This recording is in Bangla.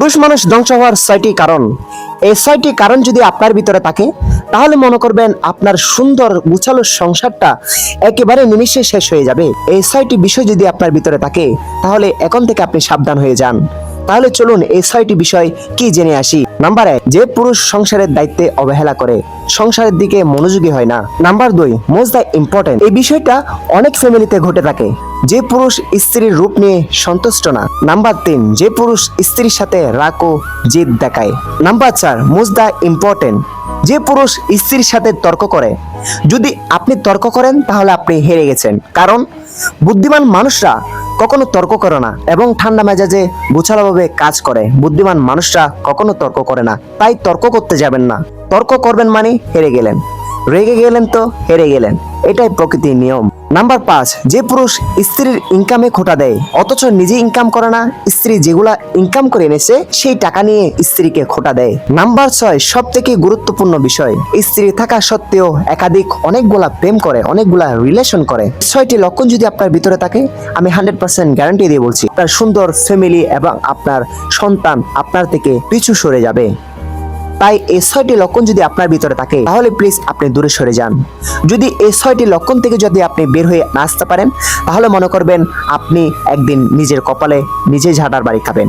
পুরুষ মানুষ ধ্বংস হওয়ার 6টি কারণ। এই 6টি কারণ যদি আপনার ভিতরে থাকে তাহলে মনে করবেন আপনার সুন্দর গুছালো সংসারটা একেবারে নিমিষে শেষ হয়ে যাবে। এই 6টি বিষয় যদি আপনার ভিতরে থাকে তাহলে এখন থেকে আপনি সাবধান হয়ে যান। তাহলে চলুন এই 6টি বিষয় কি জেনে আসি। নাম্বার 1, যে পুরুষ সংসারের দায়িত্বে অবহেলা করে, সংসারের দিকে মনোযোগী হয় না। নাম্বার 2, মোস্ট দ্য ইম্পর্টেন্ট, এই বিষয়টা অনেক ফ্যামিলিতে ঘটে থাকে, যে পুরুষ স্ত্রীর রূপ নিয়ে সন্তুষ্ট না। নাম্বার 3, যে পুরুষ স্ত্রীর সাথে রাগ ও জেদ দেখায়। নাম্বার 4, মোস্ট দ্য ইম্পর্টেন্ট, যে পুরুষ স্ত্রীর সাথে তর্ক করে। যদি আপনি তর্ক করেন তাহলে আপনি হেরে গেছেন, কারণ বুদ্ধিমান মানুষরা কখনো তর্ক করে না এবং ঠান্ডা মেজাজে গোছালোভাবে কাজ করে। বুদ্ধিমান মানুষরা কখনো তর্ক করে না, তাই তর্ক করতে যাবেন না। তর্ক করবেন মানে হেরে গেলেন, রেগে গেলেন তো হেরে গেলেন, এটাই প্রকৃতির নিয়ম। নাম্বার 5, যে পুরুষ স্ত্রীর ইনকামে খোটা দেয় অথচ নিজে ইনকাম করে না, স্ত্রী যেগুলা ইনকাম করে এনেছে সেই টাকা নিয়ে স্ত্রীকে খোটা দেয়। নাম্বার 6, সব থেকে গুরুত্বপূর্ণ বিষয়, স্ত্রী থাকা সত্ত্বেও একাধিক অনেকগুলা প্রেম করে, অনেকগুলা রিলেশন করে। 6টি লক্ষণ যদি আপনার ভিতরে থাকে, আমি 100% গ্যারান্টি দিয়ে বলছি আপনার সুন্দর ফ্যামিলি এবং আপনার সন্তান আপনার থেকে পিছু সরে যাবে। তাই এই 6টি লক্ষণ যদি আপনার ভিতরে থাকে তাহলে প্লিজ আপনি দূরে সরে যান। যদি এই 6টি লক্ষণ থেকে যদি আপনি বের হয়ে না আসতে পারেন তাহলে মনে করবেন আপনি একদিন নিজের কপালে নিজে ঝাঁটার বাড়ি খাবেন।